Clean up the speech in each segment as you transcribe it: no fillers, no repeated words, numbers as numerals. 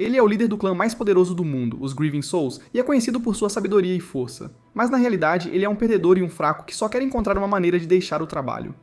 Ele é o líder do clã mais poderoso do mundo, os Grieving Souls, e é conhecido por sua sabedoria e força. Mas na realidade, ele é um perdedor e um fraco que só quer encontrar uma maneira de deixar o trabalho.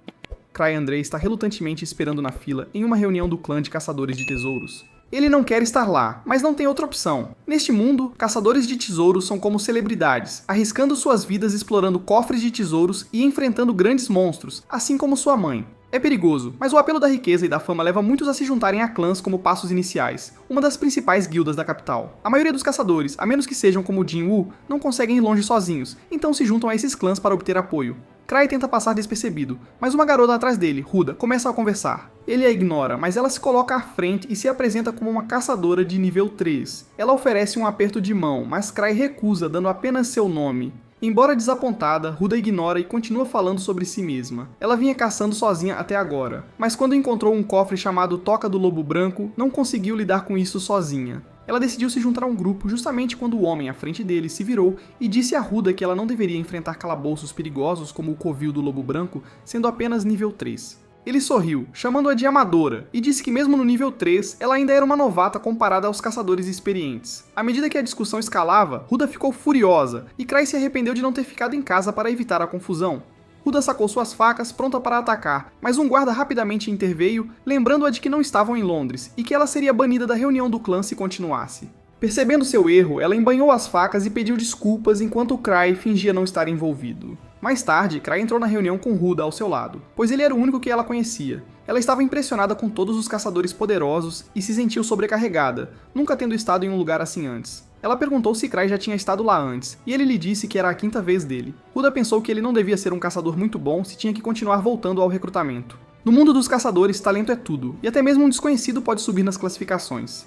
Cry Andrei está relutantemente esperando na fila em uma reunião do clã de caçadores de tesouros. Ele não quer estar lá, mas não tem outra opção. Neste mundo, caçadores de tesouros são como celebridades, arriscando suas vidas explorando cofres de tesouros e enfrentando grandes monstros, assim como sua mãe. É perigoso, mas o apelo da riqueza e da fama leva muitos a se juntarem a clãs como passos iniciais, uma das principais guildas da capital. A maioria dos caçadores, a menos que sejam como Jin-Woo, não conseguem ir longe sozinhos, então se juntam a esses clãs para obter apoio. Cry tenta passar despercebido, mas uma garota atrás dele, Ruda, começa a conversar. Ele a ignora, mas ela se coloca à frente e se apresenta como uma caçadora de nível 3. Ela oferece um aperto de mão, mas Cry recusa, dando apenas seu nome. Embora desapontada, Ruda ignora e continua falando sobre si mesma. Ela vinha caçando sozinha até agora, mas quando encontrou um cofre chamado Toca do Lobo Branco, não conseguiu lidar com isso sozinha. Ela decidiu se juntar a um grupo justamente quando o homem à frente dele se virou e disse a Ruda que ela não deveria enfrentar calabouços perigosos como o covil do Lobo Branco, sendo apenas nível 3. Ele sorriu, chamando-a de amadora, e disse que mesmo no nível 3, ela ainda era uma novata comparada aos caçadores experientes. À medida que a discussão escalava, Ruda ficou furiosa, e Cry se arrependeu de não ter ficado em casa para evitar a confusão. Ruda sacou suas facas, pronta para atacar, mas um guarda rapidamente interveio, lembrando-a de que não estavam em Londres, e que ela seria banida da reunião do clã se continuasse. Percebendo seu erro, ela embanhou as facas e pediu desculpas enquanto Cry fingia não estar envolvido. Mais tarde, Cry entrou na reunião com Ruda ao seu lado, pois ele era o único que ela conhecia. Ela estava impressionada com todos os caçadores poderosos e se sentiu sobrecarregada, nunca tendo estado em um lugar assim antes. Ela perguntou se Cry já tinha estado lá antes, e ele lhe disse que era a 5ª vez dele. Ruda pensou que ele não devia ser um caçador muito bom se tinha que continuar voltando ao recrutamento. No mundo dos caçadores, talento é tudo, e até mesmo um desconhecido pode subir nas classificações.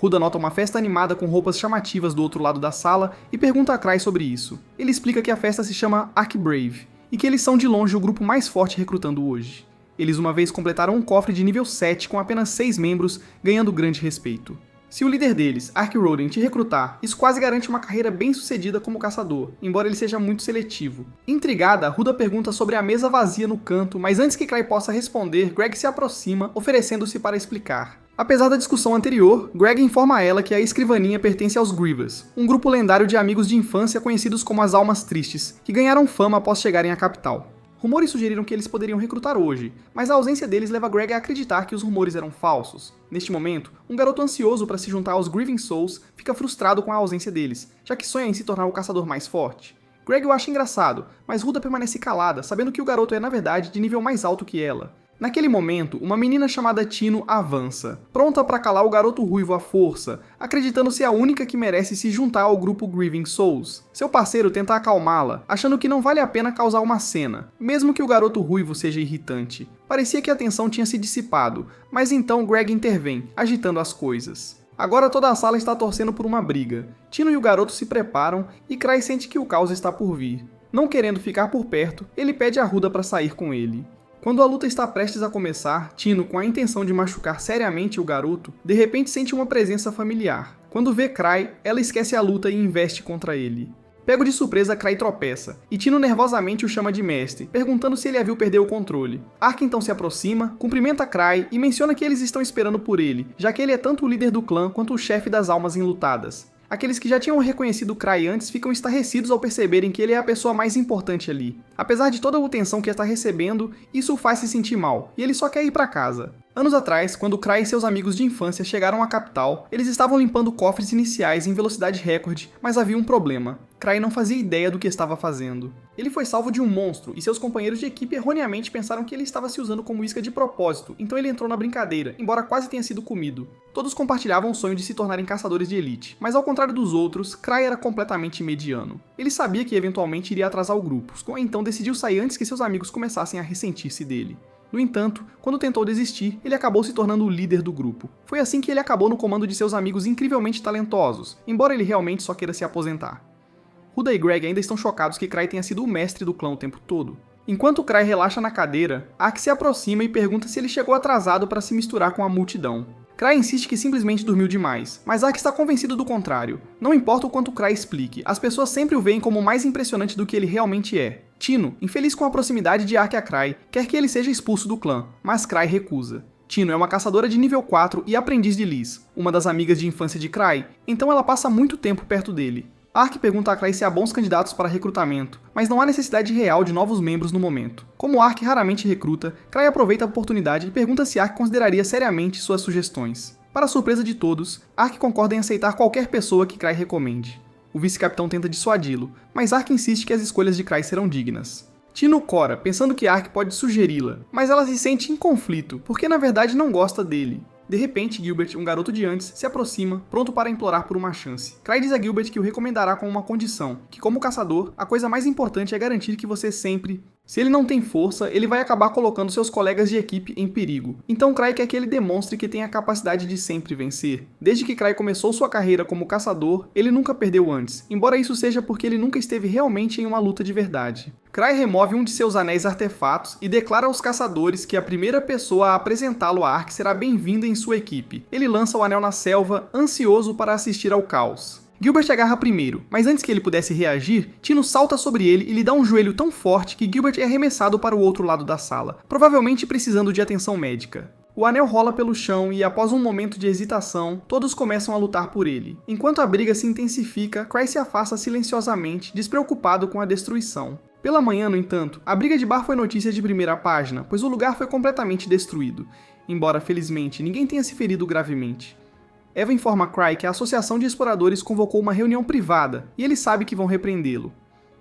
Ruda nota uma festa animada com roupas chamativas do outro lado da sala e pergunta a Cry sobre isso. Ele explica que a festa se chama Ark Brave, e que eles são de longe o grupo mais forte recrutando hoje. Eles uma vez completaram um cofre de nível 7 com apenas 6 membros, ganhando grande respeito. Se o líder deles, Ark Roden, te recrutar, isso quase garante uma carreira bem sucedida como caçador, embora ele seja muito seletivo. Intrigada, Ruda pergunta sobre a mesa vazia no canto, mas antes que Cry possa responder, Greg se aproxima, oferecendo-se para explicar. Apesar da discussão anterior, Greg informa a ela que a escrivaninha pertence aos Grievers, um grupo lendário de amigos de infância conhecidos como as Almas Tristes, que ganharam fama após chegarem à capital. Rumores sugeriram que eles poderiam recrutar hoje, mas a ausência deles leva Greg a acreditar que os rumores eram falsos. Neste momento, um garoto ansioso para se juntar aos Grieving Souls fica frustrado com a ausência deles, já que sonha em se tornar o caçador mais forte. Greg o acha engraçado, mas Ruda permanece calada, sabendo que o garoto é na verdade de nível mais alto que ela. Naquele momento, uma menina chamada Tino avança, pronta para calar o garoto ruivo à força, acreditando ser a única que merece se juntar ao grupo Grieving Souls. Seu parceiro tenta acalmá-la, achando que não vale a pena causar uma cena, mesmo que o garoto ruivo seja irritante. Parecia que a tensão tinha se dissipado, mas então Greg intervém, agitando as coisas. Agora toda a sala está torcendo por uma briga. Tino e o garoto se preparam e Cry sente que o caos está por vir. Não querendo ficar por perto, ele pede a Ruda para sair com ele. Quando a luta está prestes a começar, Tino, com a intenção de machucar seriamente o garoto, de repente sente uma presença familiar. Quando vê Cry, ela esquece a luta e investe contra ele. Pego de surpresa, Cry tropeça, e Tino nervosamente o chama de mestre, perguntando se ele a viu perder o controle. Ark então se aproxima, cumprimenta Cry e menciona que eles estão esperando por ele, já que ele é tanto o líder do clã quanto o chefe das almas enlutadas. Aqueles que já tinham reconhecido Cry antes ficam estarrecidos ao perceberem que ele é a pessoa mais importante ali. Apesar de toda a atenção que está recebendo, isso o faz se sentir mal, e ele só quer ir para casa. Anos atrás, quando Cry e seus amigos de infância chegaram à capital, eles estavam limpando cofres iniciais em velocidade recorde, mas havia um problema. Cry não fazia ideia do que estava fazendo. Ele foi salvo de um monstro, e seus companheiros de equipe erroneamente pensaram que ele estava se usando como isca de propósito, então ele entrou na brincadeira, embora quase tenha sido comido. Todos compartilhavam o sonho de se tornarem caçadores de elite, mas ao contrário dos outros, Cry era completamente mediano. Ele sabia que eventualmente iria atrasar o grupo, então decidiu sair antes que seus amigos começassem a ressentir-se dele. No entanto, quando tentou desistir, ele acabou se tornando o líder do grupo. Foi assim que ele acabou no comando de seus amigos incrivelmente talentosos, embora ele realmente só queira se aposentar. Ruda e Greg ainda estão chocados que Cry tenha sido o mestre do clã o tempo todo. Enquanto Cry relaxa na cadeira, Ark se aproxima e pergunta se ele chegou atrasado para se misturar com a multidão. Cry insiste que simplesmente dormiu demais, mas Ark está convencido do contrário. Não importa o quanto Cry explique, as pessoas sempre o veem como mais impressionante do que ele realmente é. Tino, infeliz com a proximidade de Ark a Cry, quer que ele seja expulso do clã, mas Cry recusa. Tino é uma caçadora de nível 4 e aprendiz de Liz, uma das amigas de infância de Cry, então ela passa muito tempo perto dele. Ark pergunta a Cry se há bons candidatos para recrutamento, mas não há necessidade real de novos membros no momento. Como Ark raramente recruta, Cry aproveita a oportunidade e pergunta se Ark consideraria seriamente suas sugestões. Para a surpresa de todos, Ark concorda em aceitar qualquer pessoa que Cry recomende. O vice-capitão tenta dissuadi-lo, mas Ark insiste que as escolhas de Cry serão dignas. Tino cora, pensando que Ark pode sugeri-la, mas ela se sente em conflito, porque na verdade não gosta dele. De repente, Gilbert, um garoto de antes, se aproxima, pronto para implorar por uma chance. Cry diz a Gilbert que o recomendará com uma condição, que como caçador, a coisa mais importante é garantir que você sempre... Se ele não tem força, ele vai acabar colocando seus colegas de equipe em perigo. Então Cry quer que ele demonstre que tem a capacidade de sempre vencer. Desde que Cry começou sua carreira como caçador, ele nunca perdeu antes, embora isso seja porque ele nunca esteve realmente em uma luta de verdade. Cry remove um de seus anéis artefatos e declara aos caçadores que a primeira pessoa a apresentá-lo a Ark será bem-vinda em sua equipe. Ele lança o anel na selva, ansioso para assistir ao caos. Gilbert agarra primeiro, mas antes que ele pudesse reagir, Tino salta sobre ele e lhe dá um joelho tão forte que Gilbert é arremessado para o outro lado da sala, provavelmente precisando de atenção médica. O anel rola pelo chão e, após um momento de hesitação, todos começam a lutar por ele. Enquanto a briga se intensifica, Cry se afasta silenciosamente, despreocupado com a destruição. Pela manhã, no entanto, a briga de bar foi notícia de primeira página, pois o lugar foi completamente destruído, embora, felizmente, ninguém tenha se ferido gravemente. Eva informa Cry que a Associação de Exploradores convocou uma reunião privada, e ele sabe que vão repreendê-lo.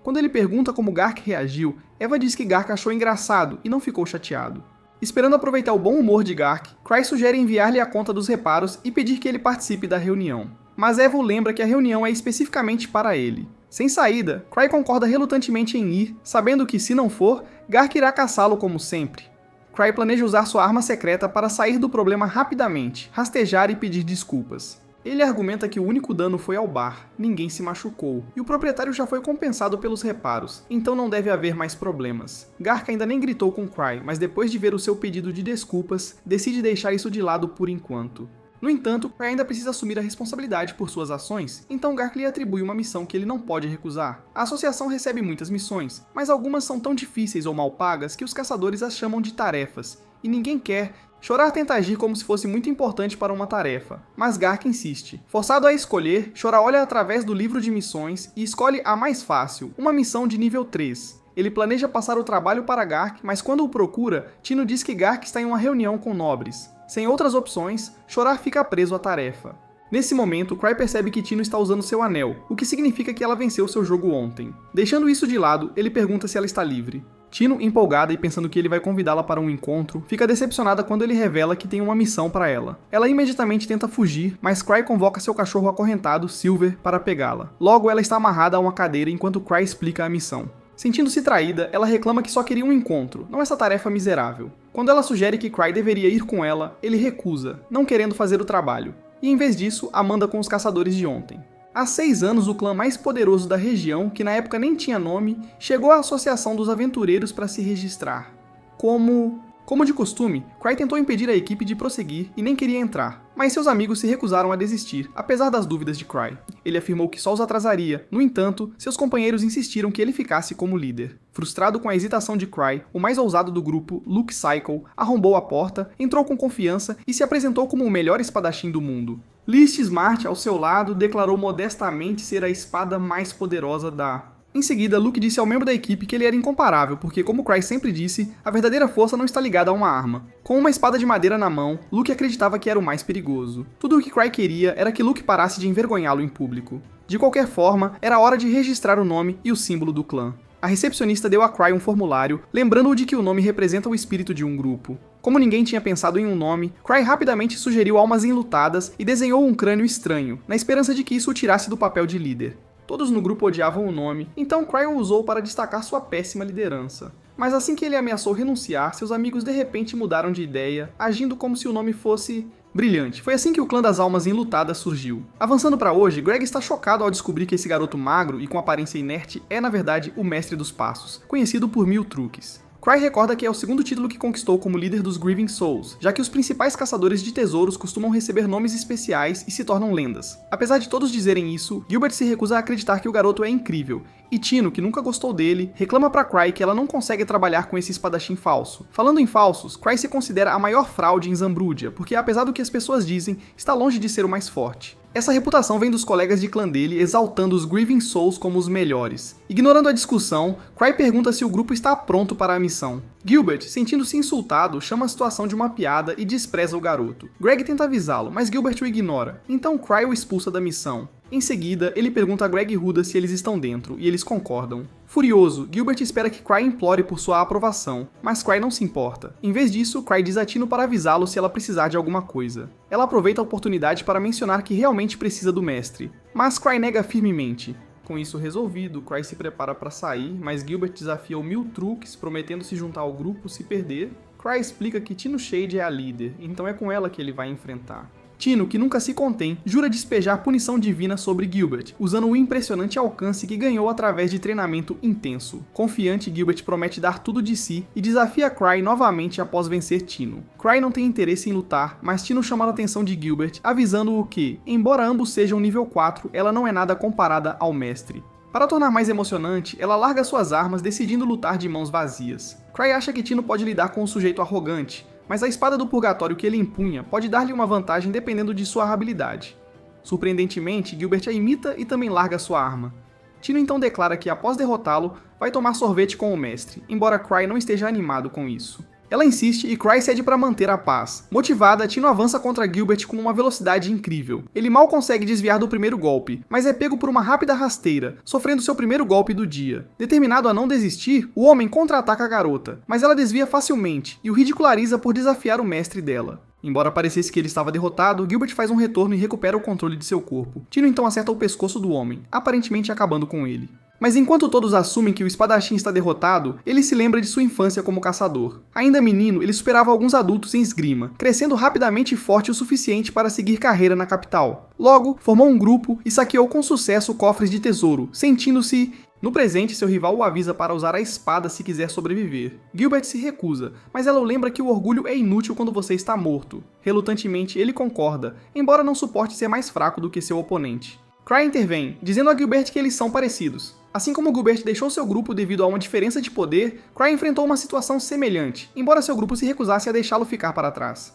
Quando ele pergunta como Gark reagiu, Eva diz que Gark achou engraçado e não ficou chateado. Esperando aproveitar o bom humor de Gark, Cry sugere enviar-lhe a conta dos reparos e pedir que ele participe da reunião. Mas Eva o lembra que a reunião é especificamente para ele. Sem saída, Cry concorda relutantemente em ir, sabendo que, se não for, Gark irá caçá-lo como sempre. Cry planeja usar sua arma secreta para sair do problema rapidamente, rastejar e pedir desculpas. Ele argumenta que o único dano foi ao bar, ninguém se machucou, e o proprietário já foi compensado pelos reparos, então não deve haver mais problemas. Gark ainda nem gritou com Cry, mas depois de ver o seu pedido de desculpas, decide deixar isso de lado por enquanto. No entanto, Cry ainda precisa assumir a responsabilidade por suas ações, então Gark lhe atribui uma missão que ele não pode recusar. A associação recebe muitas missões, mas algumas são tão difíceis ou mal pagas que os caçadores as chamam de tarefas, e ninguém quer. Chorar tenta agir como se fosse muito importante para uma tarefa, mas Gark insiste. Forçado a escolher, Chorar olha através do livro de missões e escolhe a mais fácil, uma missão de nível 3. Ele planeja passar o trabalho para Gark, mas quando o procura, Tino diz que Gark está em uma reunião com nobres. Sem outras opções, Chorar fica preso à tarefa. Nesse momento, Cry percebe que Tino está usando seu anel, o que significa que ela venceu seu jogo ontem. Deixando isso de lado, ele pergunta se ela está livre. Tino, empolgada e pensando que ele vai convidá-la para um encontro, fica decepcionada quando ele revela que tem uma missão para ela. Ela imediatamente tenta fugir, mas Cry convoca seu cachorro acorrentado, Silver, para pegá-la. Logo, ela está amarrada a uma cadeira enquanto Cry explica a missão. Sentindo-se traída, ela reclama que só queria um encontro, não essa tarefa miserável. Quando ela sugere que Cry deveria ir com ela, ele recusa, não querendo fazer o trabalho. E em vez disso, a manda com os caçadores de ontem. Há 6 anos, o clã mais poderoso da região, que na época nem tinha nome, chegou à Associação dos Aventureiros para se registrar. Como de costume, Cry tentou impedir a equipe de prosseguir e nem queria entrar, mas seus amigos se recusaram a desistir, apesar das dúvidas de Cry. Ele afirmou que só os atrasaria, no entanto, seus companheiros insistiram que ele ficasse como líder. Frustrado com a hesitação de Cry, o mais ousado do grupo, Luke Cycle, arrombou a porta, entrou com confiança e se apresentou como o melhor espadachim do mundo. List Smart, ao seu lado, declarou modestamente ser a espada mais poderosa da... Em seguida, Luke disse ao membro da equipe que ele era incomparável, porque, como Cry sempre disse, a verdadeira força não está ligada a uma arma. Com uma espada de madeira na mão, Luke acreditava que era o mais perigoso. Tudo o que Cry queria era que Luke parasse de envergonhá-lo em público. De qualquer forma, era hora de registrar o nome e o símbolo do clã. A recepcionista deu a Cry um formulário, lembrando-o de que o nome representa o espírito de um grupo. Como ninguém tinha pensado em um nome, Cry rapidamente sugeriu almas enlutadas e desenhou um crânio estranho, na esperança de que isso o tirasse do papel de líder. Todos no grupo odiavam o nome, então Cry o usou para destacar sua péssima liderança. Mas assim que ele ameaçou renunciar, seus amigos de repente mudaram de ideia, agindo como se o nome fosse... brilhante. Foi assim que o clã das almas enlutadas surgiu. Avançando para hoje, Greg está chocado ao descobrir que esse garoto magro e com aparência inerte é, na verdade, o mestre dos passos, conhecido por 1000 truques. Cry recorda que é o segundo título que conquistou como líder dos Grieving Souls, já que os principais caçadores de tesouros costumam receber nomes especiais e se tornam lendas. Apesar de todos dizerem isso, Gilbert se recusa a acreditar que o garoto é incrível, e Tino, que nunca gostou dele, reclama pra Cry que ela não consegue trabalhar com esse espadachim falso. Falando em falsos, Cry se considera a maior fraude em Zambrudia, porque apesar do que as pessoas dizem, está longe de ser o mais forte. Essa reputação vem dos colegas de clã dele exaltando os Grieving Souls como os melhores. Ignorando a discussão, Cry pergunta se o grupo está pronto para a missão. Gilbert, sentindo-se insultado, chama a situação de uma piada e despreza o garoto. Greg tenta avisá-lo, mas Gilbert o ignora, então Cry o expulsa da missão. Em seguida, ele pergunta a Greg e Huda se eles estão dentro, e eles concordam. Furioso, Gilbert espera que Cry implore por sua aprovação, mas Cry não se importa. Em vez disso, Cry diz a Tino para avisá-lo se ela precisar de alguma coisa. Ela aproveita a oportunidade para mencionar que realmente precisa do mestre, mas Cry nega firmemente. Com isso resolvido, Cry se prepara para sair, mas Gilbert desafia o 1000 truques, prometendo se juntar ao grupo se perder. Cry explica que Tino Shade é a líder, então é com ela que ele vai enfrentar. Tino, que nunca se contém, jura despejar punição divina sobre Gilbert, usando o impressionante alcance que ganhou através de treinamento intenso. Confiante, Gilbert promete dar tudo de si e desafia Cry novamente após vencer Tino. Cry não tem interesse em lutar, mas Tino chama a atenção de Gilbert, avisando-o que, embora ambos sejam nível 4, ela não é nada comparada ao mestre. Para tornar mais emocionante, ela larga suas armas decidindo lutar de mãos vazias. Cry acha que Tino pode lidar com um sujeito arrogante, mas a espada do purgatório que ele empunha pode dar-lhe uma vantagem dependendo de sua habilidade. Surpreendentemente, Gilbert a imita e também larga sua arma. Tino então declara que após derrotá-lo, vai tomar sorvete com o mestre, embora Cry não esteja animado com isso. Ela insiste e Cry cede para manter a paz. Motivada, Tino avança contra Gilbert com uma velocidade incrível. Ele mal consegue desviar do primeiro golpe, mas é pego por uma rápida rasteira, sofrendo seu primeiro golpe do dia. Determinado a não desistir, o homem contra-ataca a garota, mas ela desvia facilmente e o ridiculariza por desafiar o mestre dela. Embora parecesse que ele estava derrotado, Gilbert faz um retorno e recupera o controle de seu corpo. Tino então acerta o pescoço do homem, aparentemente acabando com ele. Mas enquanto todos assumem que o espadachim está derrotado, ele se lembra de sua infância como caçador. Ainda menino, ele superava alguns adultos em esgrima, crescendo rapidamente e forte o suficiente para seguir carreira na capital. Logo, formou um grupo e saqueou com sucesso cofres de tesouro, sentindo-se... No presente, seu rival o avisa para usar a espada se quiser sobreviver. Gilbert se recusa, mas ela o lembra que o orgulho é inútil quando você está morto. Relutantemente, ele concorda, embora não suporte ser mais fraco do que seu oponente. Cry intervém, dizendo a Gilbert que eles são parecidos. Assim como Gilbert deixou seu grupo devido a uma diferença de poder, Cry enfrentou uma situação semelhante, embora seu grupo se recusasse a deixá-lo ficar para trás.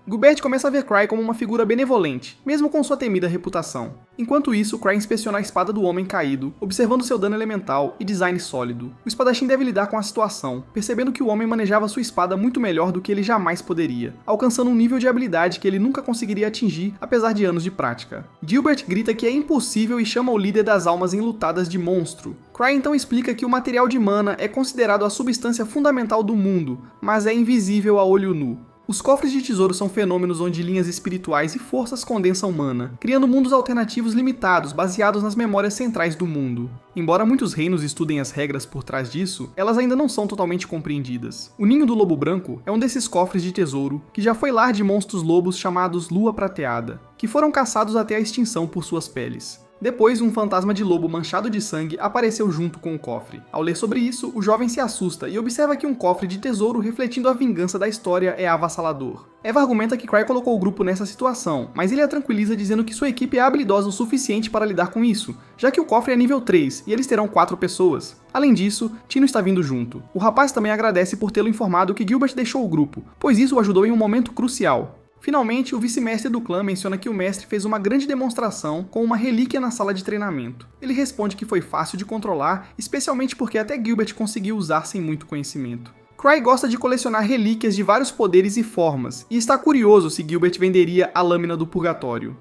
Gilbert começa a ver Cry como uma figura benevolente, mesmo com sua temida reputação. Enquanto isso, Cry inspeciona a espada do homem caído, observando seu dano elemental e design sólido. O espadachim deve lidar com a situação, percebendo que o homem manejava sua espada muito melhor do que ele jamais poderia, alcançando um nível de habilidade que ele nunca conseguiria atingir apesar de anos de prática. Gilbert grita que é impossível e chama o líder das almas enlutadas de monstro. Cry então explica que o material de mana é considerado a substância fundamental do mundo, mas é invisível a olho nu. Os cofres de tesouro são fenômenos onde linhas espirituais e forças condensam mana, criando mundos alternativos limitados baseados nas memórias centrais do mundo. Embora muitos reinos estudem as regras por trás disso, elas ainda não são totalmente compreendidas. O Ninho do Lobo Branco é um desses cofres de tesouro que já foi lar de monstros lobos chamados Lua Prateada, que foram caçados até a extinção por suas peles. Depois, um fantasma de lobo manchado de sangue apareceu junto com o cofre. Ao ler sobre isso, o jovem se assusta e observa que um cofre de tesouro refletindo a vingança da história é avassalador. Eva argumenta que Cry colocou o grupo nessa situação, mas ele a tranquiliza dizendo que sua equipe é habilidosa o suficiente para lidar com isso, já que o cofre é nível 3 e eles terão 4 pessoas. Além disso, Tino está vindo junto. O rapaz também agradece por tê-lo informado que Gilbert deixou o grupo, pois isso o ajudou em um momento crucial. Finalmente, o vice-mestre do clã menciona que o mestre fez uma grande demonstração com uma relíquia na sala de treinamento. Ele responde que foi fácil de controlar, especialmente porque até Gilbert conseguiu usar sem muito conhecimento. Cry gosta de colecionar relíquias de vários poderes e formas, e está curioso se Gilbert venderia a lâmina do purgatório.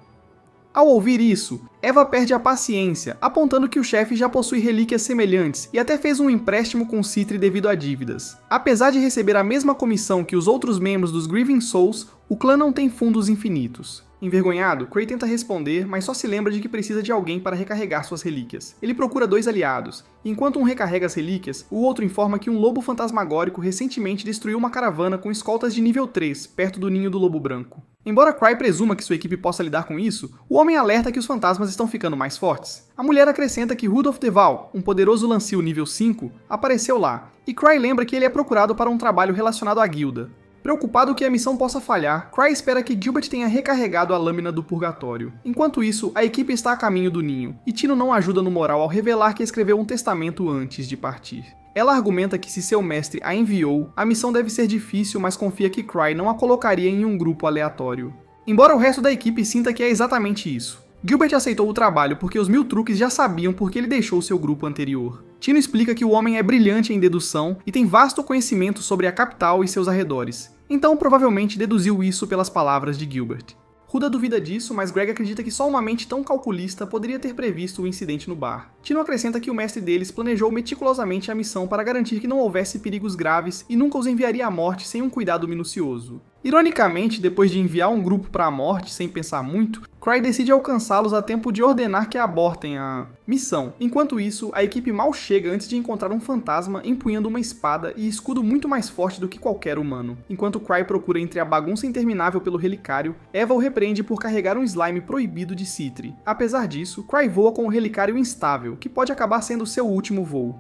Ao ouvir isso, Eva perde a paciência, apontando que o chefe já possui relíquias semelhantes e até fez um empréstimo com Citri devido a dívidas. Apesar de receber a mesma comissão que os outros membros dos Grieving Souls, o clã não tem fundos infinitos. Envergonhado, Cray tenta responder, mas só se lembra de que precisa de alguém para recarregar suas relíquias. Ele procura 2 aliados, e enquanto um recarrega as relíquias, o outro informa que um lobo fantasmagórico recentemente destruiu uma caravana com escoltas de nível 3, perto do ninho do lobo branco. Embora Cray presuma que sua equipe possa lidar com isso, o homem alerta que os fantasmas estão ficando mais fortes. A mulher acrescenta que Rudolph Deval, um poderoso Lancio nível 5, apareceu lá, e Cray lembra que ele é procurado para um trabalho relacionado à guilda. Preocupado que a missão possa falhar, Cray espera que Gilbert tenha recarregado a lâmina do purgatório. Enquanto isso, a equipe está a caminho do ninho, e Tino não ajuda no moral ao revelar que escreveu um testamento antes de partir. Ela argumenta que se seu mestre a enviou, a missão deve ser difícil, mas confia que Cray não a colocaria em um grupo aleatório. Embora o resto da equipe sinta que é exatamente isso. Gilbert aceitou o trabalho porque os 1000 truques já sabiam por que ele deixou seu grupo anterior. Tino explica que o homem é brilhante em dedução e tem vasto conhecimento sobre a capital e seus arredores. Então provavelmente deduziu isso pelas palavras de Gilbert. Huda duvida disso, mas Greg acredita que só uma mente tão calculista poderia ter previsto o incidente no bar. Tino acrescenta que o mestre deles planejou meticulosamente a missão para garantir que não houvesse perigos graves e nunca os enviaria à morte sem um cuidado minucioso. Ironicamente, depois de enviar um grupo para a morte sem pensar muito, Cray decide alcançá-los a tempo de ordenar que abortem a missão. Enquanto isso, a equipe mal chega antes de encontrar um fantasma empunhando uma espada e escudo muito mais forte do que qualquer humano. Enquanto Cray procura entre a bagunça interminável pelo relicário, Eva o repreende por carregar um slime proibido de Citri. Apesar disso, Cray voa com o relicário instável, que pode acabar sendo seu último voo.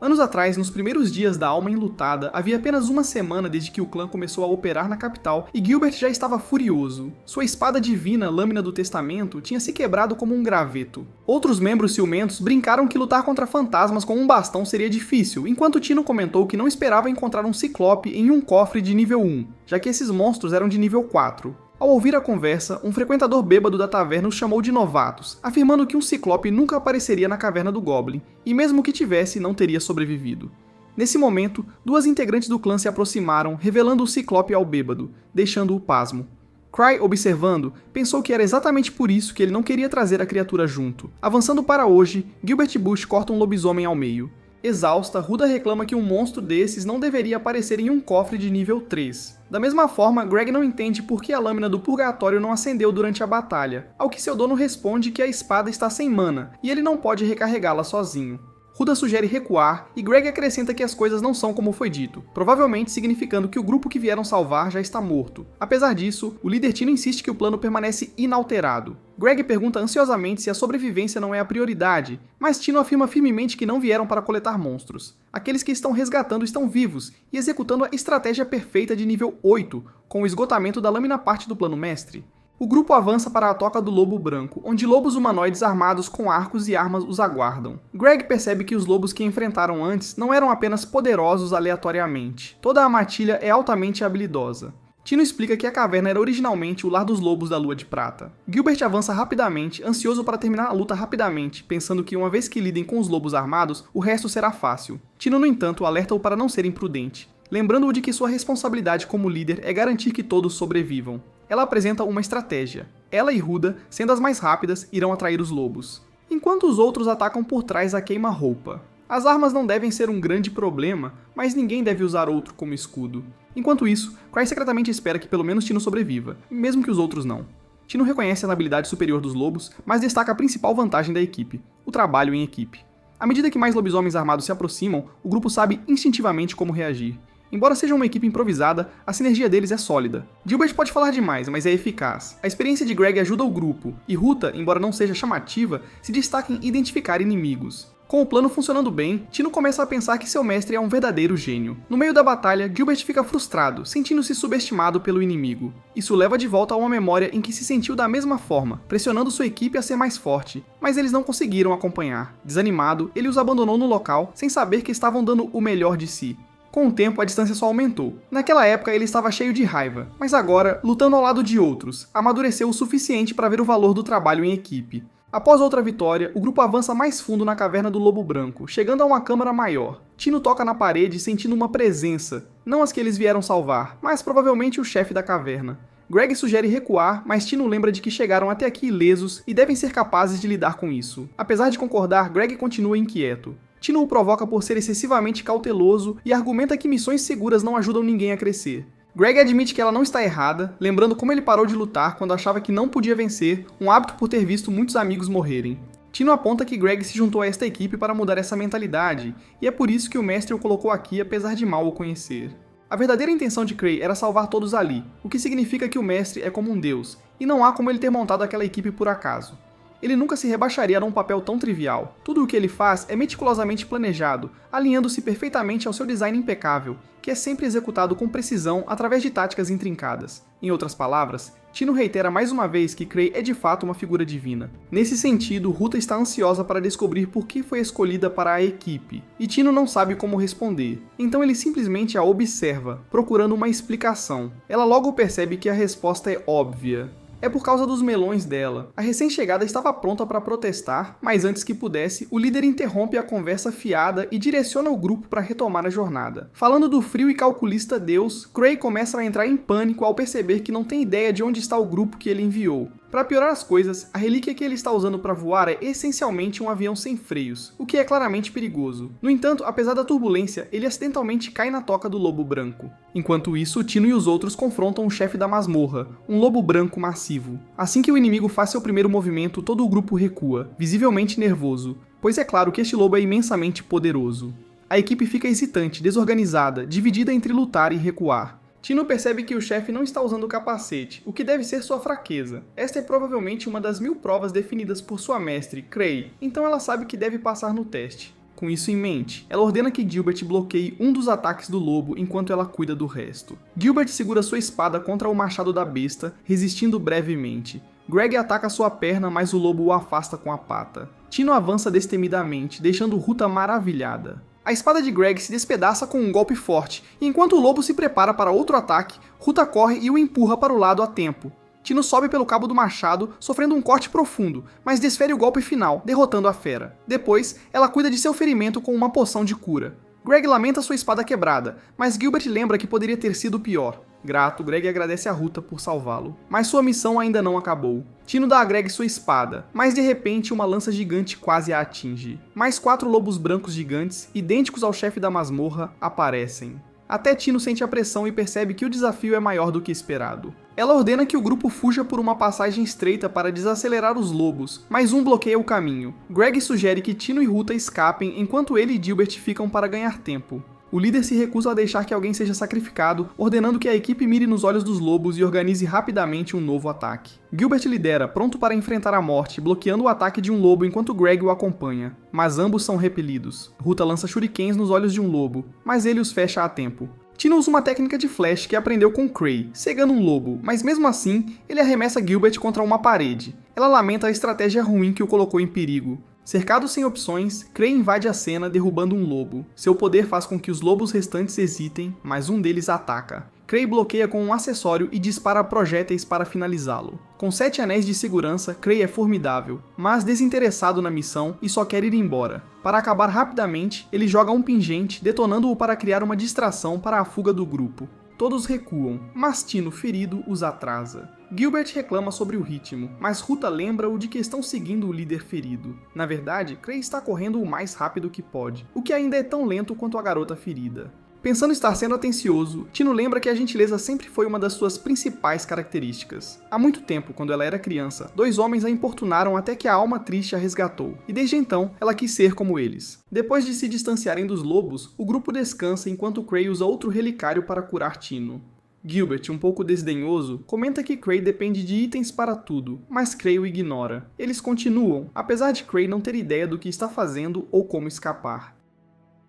Anos atrás, nos primeiros dias da Alma Enlutada, havia apenas uma semana desde que o clã começou a operar na capital e Gilbert já estava furioso. Sua espada divina, Lâmina do Testamento, tinha se quebrado como um graveto. Outros membros ciumentos brincaram que lutar contra fantasmas com um bastão seria difícil, enquanto Tino comentou que não esperava encontrar um ciclope em um cofre de nível 1, já que esses monstros eram de nível 4. Ao ouvir a conversa, um frequentador bêbado da taverna os chamou de novatos, afirmando que um ciclope nunca apareceria na caverna do Goblin, e mesmo que tivesse, não teria sobrevivido. Nesse momento, 2 integrantes do clã se aproximaram, revelando o ciclope ao bêbado, deixando-o pasmo. Cray, observando, pensou que era exatamente por isso que ele não queria trazer a criatura junto. Avançando para hoje, Gilbert Bush corta um lobisomem ao meio. Exausta, Huda reclama que um monstro desses não deveria aparecer em um cofre de nível 3. Da mesma forma, Greg não entende por que a lâmina do purgatório não acendeu durante a batalha, ao que seu dono responde que a espada está sem mana, e ele não pode recarregá-la sozinho. Huda sugere recuar, e Greg acrescenta que as coisas não são como foi dito, provavelmente significando que o grupo que vieram salvar já está morto. Apesar disso, o líder Tino insiste que o plano permanece inalterado. Greg pergunta ansiosamente se a sobrevivência não é a prioridade, mas Tino afirma firmemente que não vieram para coletar monstros. Aqueles que estão resgatando estão vivos e executando a estratégia perfeita de nível 8, com o esgotamento da lâmina parte do plano mestre. O grupo avança para a Toca do Lobo Branco, onde lobos humanoides armados com arcos e armas os aguardam. Greg percebe que os lobos que enfrentaram antes não eram apenas poderosos aleatoriamente. Toda a matilha é altamente habilidosa. Tino explica que a caverna era originalmente o lar dos lobos da Lua de Prata. Gilbert avança rapidamente, ansioso para terminar a luta rapidamente, pensando que uma vez que lidem com os lobos armados, o resto será fácil. Tino, no entanto, alerta-o para não ser imprudente, lembrando-o de que sua responsabilidade como líder é garantir que todos sobrevivam. Ela apresenta uma estratégia. Ela e Huda, sendo as mais rápidas, irão atrair os lobos, enquanto os outros atacam por trás a queima-roupa. As armas não devem ser um grande problema, mas ninguém deve usar outro como escudo. Enquanto isso, Cray secretamente espera que pelo menos Tino sobreviva, mesmo que os outros não. Tino reconhece a habilidade superior dos lobos, mas destaca a principal vantagem da equipe, o trabalho em equipe. À medida que mais lobisomens armados se aproximam, o grupo sabe instintivamente como reagir. Embora seja uma equipe improvisada, a sinergia deles é sólida. Gilbert pode falar demais, mas é eficaz. A experiência de Greg ajuda o grupo, e Ruta, embora não seja chamativa, se destaca em identificar inimigos. Com o plano funcionando bem, Tino começa a pensar que seu mestre é um verdadeiro gênio. No meio da batalha, Gilbert fica frustrado, sentindo-se subestimado pelo inimigo. Isso o leva de volta a uma memória em que se sentiu da mesma forma, pressionando sua equipe a ser mais forte, mas eles não conseguiram acompanhar. Desanimado, ele os abandonou no local, sem saber que estavam dando o melhor de si. Com o tempo, a distância só aumentou. Naquela época, ele estava cheio de raiva, mas agora, lutando ao lado de outros, amadureceu o suficiente para ver o valor do trabalho em equipe. Após outra vitória, o grupo avança mais fundo na caverna do Lobo Branco, chegando a uma câmara maior. Tino toca na parede sentindo uma presença, não as que eles vieram salvar, mas provavelmente o chefe da caverna. Greg sugere recuar, mas Tino lembra de que chegaram até aqui ilesos e devem ser capazes de lidar com isso. Apesar de concordar, Greg continua inquieto. Tino o provoca por ser excessivamente cauteloso e argumenta que missões seguras não ajudam ninguém a crescer. Greg admite que ela não está errada, lembrando como ele parou de lutar quando achava que não podia vencer, um hábito por ter visto muitos amigos morrerem. Tino aponta que Greg se juntou a esta equipe para mudar essa mentalidade, e é por isso que o mestre o colocou aqui apesar de mal o conhecer. A verdadeira intenção de Cray era salvar todos ali, o que significa que o mestre é como um deus, e não há como ele ter montado aquela equipe por acaso. Ele nunca se rebaixaria a um papel tão trivial. Tudo o que ele faz é meticulosamente planejado, alinhando-se perfeitamente ao seu design impecável, que é sempre executado com precisão através de táticas intrincadas. Em outras palavras, Tino reitera mais uma vez que Cray é de fato uma figura divina. Nesse sentido, Ruta está ansiosa para descobrir por que foi escolhida para a equipe, e Tino não sabe como responder. Então ele simplesmente a observa, procurando uma explicação. Ela logo percebe que a resposta é óbvia. É por causa dos melões dela. A recém-chegada estava pronta para protestar, mas antes que pudesse, o líder interrompe a conversa fiada e direciona o grupo para retomar a jornada. Falando do frio e calculista Deus, Cray começa a entrar em pânico ao perceber que não tem ideia de onde está o grupo que ele enviou. Para piorar as coisas, a relíquia que ele está usando para voar é essencialmente um avião sem freios, o que é claramente perigoso. No entanto, apesar da turbulência, ele acidentalmente cai na toca do lobo branco. Enquanto isso, Tino e os outros confrontam o chefe da masmorra, um lobo branco massivo. Assim que o inimigo faz seu primeiro movimento, todo o grupo recua, visivelmente nervoso, pois é claro que este lobo é imensamente poderoso. A equipe fica hesitante, desorganizada, dividida entre lutar e recuar. Tino percebe que o chefe não está usando o capacete, o que deve ser sua fraqueza. Esta é provavelmente uma das 1000 provas definidas por sua mestre, Cray, então ela sabe que deve passar no teste. Com isso em mente, ela ordena que Gilbert bloqueie um dos ataques do lobo enquanto ela cuida do resto. Gilbert segura sua espada contra o machado da besta, resistindo brevemente. Greg ataca sua perna, mas o lobo o afasta com a pata. Tino avança destemidamente, deixando Ruta maravilhada. A espada de Greg se despedaça com um golpe forte, e enquanto o lobo se prepara para outro ataque, Ruta corre e o empurra para o lado a tempo. Tino sobe pelo cabo do machado, sofrendo um corte profundo, mas desfere o golpe final, derrotando a fera. Depois, ela cuida de seu ferimento com uma poção de cura. Greg lamenta sua espada quebrada, mas Gilbert lembra que poderia ter sido pior. Grato, Greg agradece a Ruta por salvá-lo. Mas sua missão ainda não acabou. Tino dá a Greg sua espada, mas de repente uma lança gigante quase a atinge. Mais 4 lobos brancos gigantes, idênticos ao chefe da masmorra, aparecem. Até Tino sente a pressão e percebe que o desafio é maior do que esperado. Ela ordena que o grupo fuja por uma passagem estreita para desacelerar os lobos, mas um bloqueia o caminho. Greg sugere que Tino e Ruta escapem enquanto ele e Gilbert ficam para ganhar tempo. O líder se recusa a deixar que alguém seja sacrificado, ordenando que a equipe mire nos olhos dos lobos e organize rapidamente um novo ataque. Gilbert lidera, pronto para enfrentar a morte, bloqueando o ataque de um lobo enquanto Greg o acompanha, mas ambos são repelidos. Ruta lança shurikens nos olhos de um lobo, mas ele os fecha a tempo. Tino usa uma técnica de flash que aprendeu com Cray, cegando um lobo, mas mesmo assim, ele arremessa Gilbert contra uma parede. Ela lamenta a estratégia ruim que o colocou em perigo. Cercado sem opções, Cray invade a cena derrubando um lobo. Seu poder faz com que os lobos restantes hesitem, mas um deles ataca. Cray bloqueia com um acessório e dispara projéteis para finalizá-lo. Com 7 anéis de segurança, Cray é formidável, mas desinteressado na missão e só quer ir embora. Para acabar rapidamente, ele joga um pingente, detonando-o para criar uma distração para a fuga do grupo. Todos recuam, mas Tino, ferido, os atrasa. Gilbert reclama sobre o ritmo, mas Ruta lembra-o de que estão seguindo o líder ferido. Na verdade, Cray está correndo o mais rápido que pode, o que ainda é tão lento quanto a garota ferida. Pensando estar sendo atencioso, Tino lembra que a gentileza sempre foi uma das suas principais características. Há muito tempo, quando ela era criança, 2 homens a importunaram até que a alma triste a resgatou, e desde então ela quis ser como eles. Depois de se distanciarem dos lobos, o grupo descansa enquanto Cray usa outro relicário para curar Tino. Gilbert, um pouco desdenhoso, comenta que Cray depende de itens para tudo, mas Cray o ignora. Eles continuam, apesar de Cray não ter ideia do que está fazendo ou como escapar.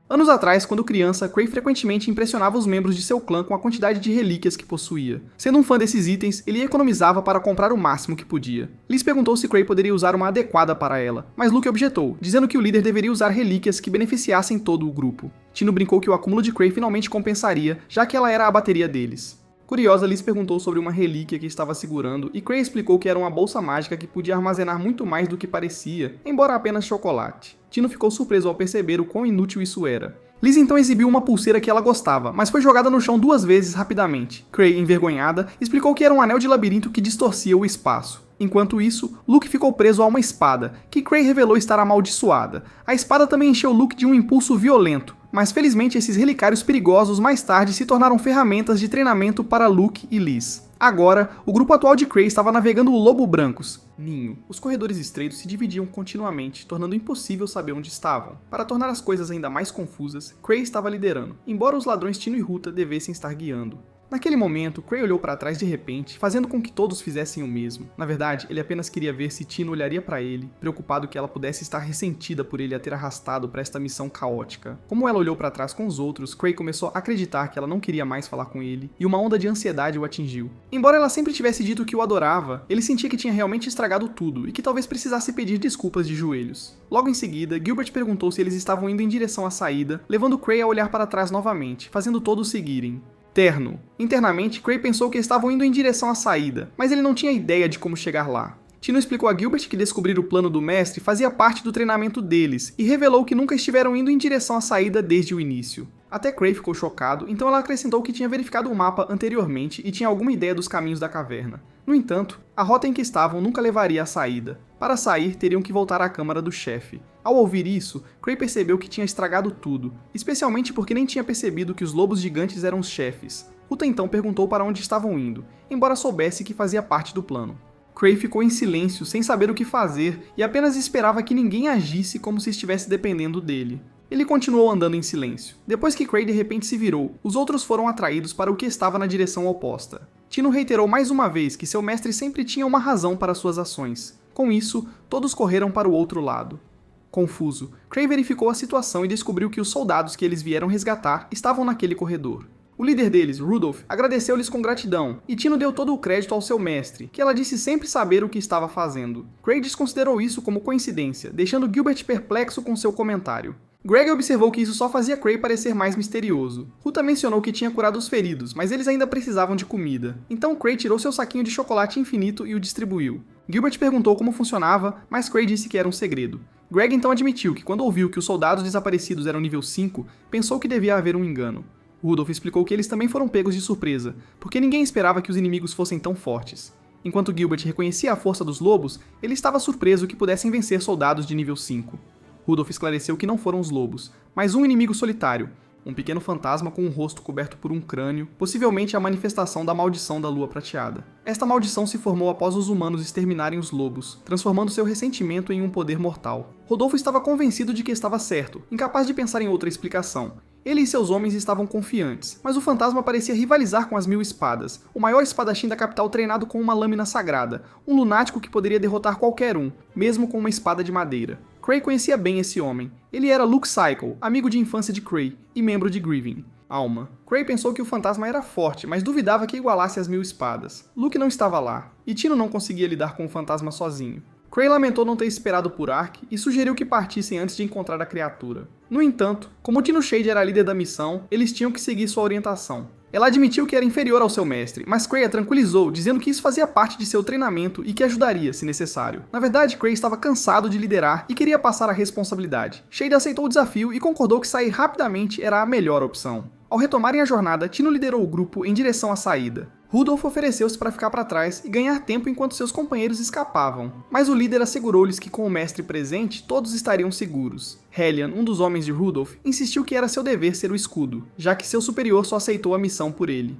Anos atrás, quando criança, Cray frequentemente impressionava os membros de seu clã com a quantidade de relíquias que possuía. Sendo um fã desses itens, ele economizava para comprar o máximo que podia. Liz perguntou se Cray poderia usar uma adequada para ela, mas Luke objetou, dizendo que o líder deveria usar relíquias que beneficiassem todo o grupo. Tino brincou que o acúmulo de Cray finalmente compensaria, já que ela era a bateria deles. Curiosa, Liz perguntou sobre uma relíquia que estava segurando e Cray explicou que era uma bolsa mágica que podia armazenar muito mais do que parecia, embora apenas chocolate. Tino ficou surpreso ao perceber o quão inútil isso era. Liz então exibiu uma pulseira que ela gostava, mas foi jogada no chão 2 vezes rapidamente. Cray, envergonhada, explicou que era um anel de labirinto que distorcia o espaço. Enquanto isso, Luke ficou preso a uma espada, que Cray revelou estar amaldiçoada. A espada também encheu Luke de um impulso violento, Mas felizmente esses relicários perigosos mais tarde se tornaram ferramentas de treinamento para Luke e Liz. Agora, o grupo atual de Cray estava navegando o Lobo Brancos, Ninho. Os corredores estreitos se dividiam continuamente, tornando impossível saber onde estavam. Para tornar as coisas ainda mais confusas, Cray estava liderando, embora os ladrões Tino e Ruta devessem estar guiando. Naquele momento, Cray olhou para trás de repente, fazendo com que todos fizessem o mesmo. Na verdade, ele apenas queria ver se Tino olharia para ele, preocupado que ela pudesse estar ressentida por ele a ter arrastado para esta missão caótica. Como ela olhou para trás com os outros, Cray começou a acreditar que ela não queria mais falar com ele, e uma onda de ansiedade o atingiu. Embora ela sempre tivesse dito que o adorava, ele sentia que tinha realmente estragado tudo e que talvez precisasse pedir desculpas de joelhos. Logo em seguida, Gilbert perguntou se eles estavam indo em direção à saída, levando Cray a olhar para trás novamente, fazendo todos seguirem. Terno. Internamente, Cray pensou que estavam indo em direção à saída, mas ele não tinha ideia de como chegar lá. Tino explicou a Gilbert que descobrir o plano do mestre fazia parte do treinamento deles, e revelou que nunca estiveram indo em direção à saída desde o início. Até Cray ficou chocado, então ela acrescentou que tinha verificado o mapa anteriormente e tinha alguma ideia dos caminhos da caverna. No entanto, a rota em que estavam nunca levaria à saída. Para sair, teriam que voltar à câmara do chefe. Ao ouvir isso, Cray percebeu que tinha estragado tudo, especialmente porque nem tinha percebido que os lobos gigantes eram os chefes. Ruta então perguntou para onde estavam indo, embora soubesse que fazia parte do plano. Cray ficou em silêncio, sem saber o que fazer, e apenas esperava que ninguém agisse como se estivesse dependendo dele. Ele continuou andando em silêncio. Depois que Cray de repente se virou, os outros foram atraídos para o que estava na direção oposta. Tino reiterou mais uma vez que seu mestre sempre tinha uma razão para suas ações. Com isso, todos correram para o outro lado. Confuso, Cray verificou a situação e descobriu que os soldados que eles vieram resgatar estavam naquele corredor. O líder deles, Rudolph, agradeceu-lhes com gratidão, e Tino deu todo o crédito ao seu mestre, que ela disse sempre saber o que estava fazendo. Cray desconsiderou isso como coincidência, deixando Gilbert perplexo com seu comentário. Greg observou que isso só fazia Cray parecer mais misterioso. Ruta mencionou que tinha curado os feridos, mas eles ainda precisavam de comida. Então Cray tirou seu saquinho de chocolate infinito e o distribuiu. Gilbert perguntou como funcionava, mas Cray disse que era um segredo. Greg então admitiu que quando ouviu que os soldados desaparecidos eram nível 5, pensou que devia haver um engano. Rudolph explicou que eles também foram pegos de surpresa, porque ninguém esperava que os inimigos fossem tão fortes. Enquanto Gilbert reconhecia a força dos lobos, ele estava surpreso que pudessem vencer soldados de nível 5. Rudolph esclareceu que não foram os lobos, mas um inimigo solitário, um pequeno fantasma com um rosto coberto por um crânio, possivelmente a manifestação da maldição da lua prateada. Esta maldição se formou após os humanos exterminarem os lobos, transformando seu ressentimento em um poder mortal. Rodolfo estava convencido de que estava certo, incapaz de pensar em outra explicação. Ele e seus homens estavam confiantes, mas o fantasma parecia rivalizar com as 1000 espadas, o maior espadachim da capital treinado com uma lâmina sagrada, um lunático que poderia derrotar qualquer um, mesmo com uma espada de madeira. Cray conhecia bem esse homem. Ele era Luke Cycle, amigo de infância de Cray, e membro de Grieving. Alma. Cray pensou que o fantasma era forte, mas duvidava que igualasse as 1000 espadas. Luke não estava lá, e Tino não conseguia lidar com o fantasma sozinho. Cray lamentou não ter esperado por Ark e sugeriu que partissem antes de encontrar a criatura. No entanto, como Tino Shade era líder da missão, eles tinham que seguir sua orientação. Ela admitiu que era inferior ao seu mestre, mas Cray a tranquilizou, dizendo que isso fazia parte de seu treinamento e que ajudaria, se necessário. Na verdade, Cray estava cansado de liderar e queria passar a responsabilidade. Shade aceitou o desafio e concordou que sair rapidamente era a melhor opção. Ao retomarem a jornada, Tino liderou o grupo em direção à saída. Rudolph ofereceu-se para ficar para trás e ganhar tempo enquanto seus companheiros escapavam, mas o líder assegurou-lhes que com o mestre presente, todos estariam seguros. Hellion, um dos homens de Rudolph, insistiu que era seu dever ser o escudo, já que seu superior só aceitou a missão por ele.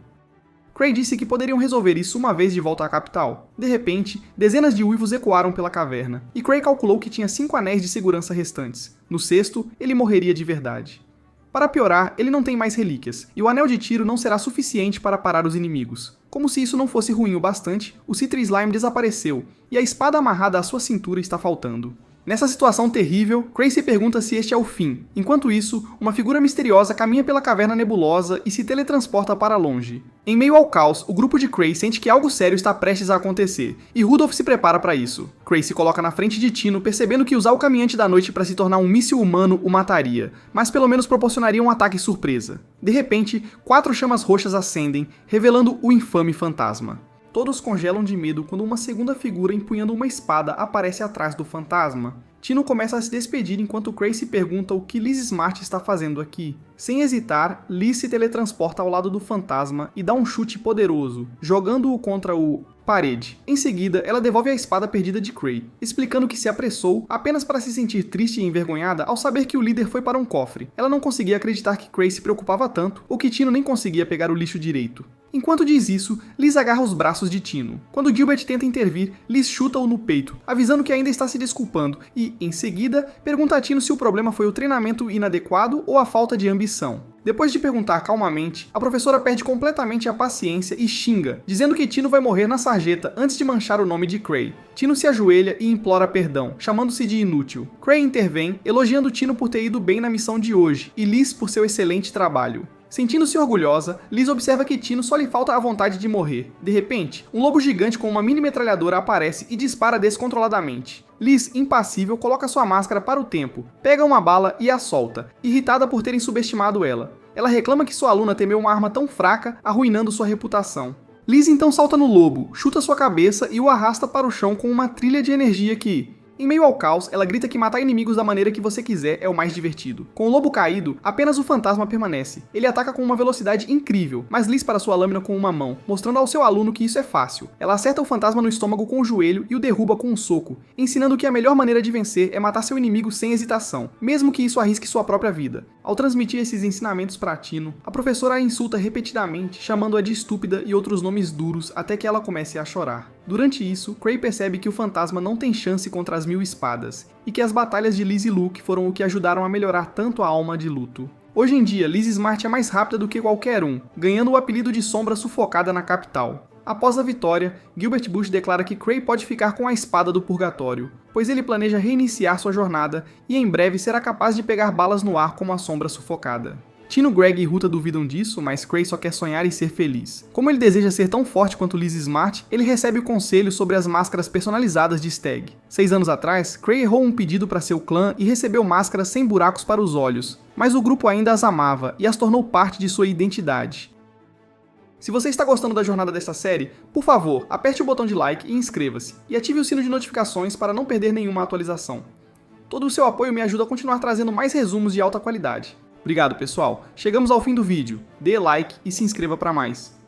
Cray disse que poderiam resolver isso uma vez de volta à capital. De repente, dezenas de uivos ecoaram pela caverna, e Cray calculou que tinha 5 anéis de segurança restantes. No sexto, ele morreria de verdade. Para piorar, ele não tem mais relíquias, e o anel de tiro não será suficiente para parar os inimigos. Como se isso não fosse ruim o bastante, o Citra Slime desapareceu, e a espada amarrada à sua cintura está faltando. Nessa situação terrível, Cray se pergunta se este é o fim. Enquanto isso, uma figura misteriosa caminha pela caverna nebulosa e se teletransporta para longe. Em meio ao caos, o grupo de Cray sente que algo sério está prestes a acontecer, e Rudolph se prepara para isso. Cray se coloca na frente de Tino, percebendo que usar o Caminhante da Noite para se tornar um míssil humano o mataria, mas pelo menos proporcionaria um ataque surpresa. De repente, 4 chamas roxas acendem, revelando o infame fantasma. Todos congelam de medo quando uma segunda figura empunhando uma espada aparece atrás do fantasma. Tino começa a se despedir enquanto Cray se pergunta o que Liz Smart está fazendo aqui. Sem hesitar, Liz se teletransporta ao lado do fantasma e dá um chute poderoso, jogando-o contra o Parede. Em seguida, ela devolve a espada perdida de Cray, explicando que se apressou apenas para se sentir triste e envergonhada ao saber que o líder foi para um cofre. Ela não conseguia acreditar que Cray se preocupava tanto, ou que Tino nem conseguia pegar o lixo direito. Enquanto diz isso, Liz agarra os braços de Tino. Quando Gilbert tenta intervir, Liz chuta-o no peito, avisando que ainda está se desculpando e, em seguida, pergunta a Tino se o problema foi o treinamento inadequado ou a falta de ambição. Depois de perguntar calmamente, a professora perde completamente a paciência e xinga, dizendo que Tino vai morrer na sarjeta antes de manchar o nome de Cray. Tino se ajoelha e implora perdão, chamando-se de inútil. Cray intervém, elogiando Tino por ter ido bem na missão de hoje e Liz por seu excelente trabalho. Sentindo-se orgulhosa, Liz observa que Tino só lhe falta a vontade de morrer. De repente, um lobo gigante com uma mini metralhadora aparece e dispara descontroladamente. Liz, impassível, coloca sua máscara para o tempo, pega uma bala e a solta, irritada por terem subestimado ela. Ela reclama que sua aluna temeu uma arma tão fraca, arruinando sua reputação. Liz então salta no lobo, chuta sua cabeça e o arrasta para o chão com uma trilha de energia que... Em meio ao caos, ela grita que matar inimigos da maneira que você quiser é o mais divertido. Com o lobo caído, apenas o fantasma permanece. Ele ataca com uma velocidade incrível, mas Liz para sua lâmina com uma mão, mostrando ao seu aluno que isso é fácil. Ela acerta o fantasma no estômago com o joelho e o derruba com um soco, ensinando que a melhor maneira de vencer é matar seu inimigo sem hesitação, mesmo que isso arrisque sua própria vida. Ao transmitir esses ensinamentos para Tino, a professora a insulta repetidamente, chamando-a de estúpida e outros nomes duros até que ela comece a chorar. Durante isso, Cray percebe que o fantasma não tem chance contra as 1000 espadas, e que as batalhas de Liz e Luke foram o que ajudaram a melhorar tanto a alma de Luto. Hoje em dia, Liz Smart é mais rápida do que qualquer um, ganhando o apelido de Sombra Sufocada na capital. Após a vitória, Gilbert Bush declara que Cray pode ficar com a espada do purgatório, pois ele planeja reiniciar sua jornada e em breve será capaz de pegar balas no ar como a Sombra Sufocada. Tino, Greg e Ruta duvidam disso, mas Cray só quer sonhar e ser feliz. Como ele deseja ser tão forte quanto Liz Smart, ele recebe o conselho sobre as máscaras personalizadas de Stag. 6 anos atrás, Cray errou um pedido para seu clã e recebeu máscaras sem buracos para os olhos, mas o grupo ainda as amava e as tornou parte de sua identidade. Se você está gostando da jornada desta série, por favor, aperte o botão de like e inscreva-se, e ative o sino de notificações para não perder nenhuma atualização. Todo o seu apoio me ajuda a continuar trazendo mais resumos de alta qualidade. Obrigado, pessoal. Chegamos ao fim do vídeo. Dê like e se inscreva para mais.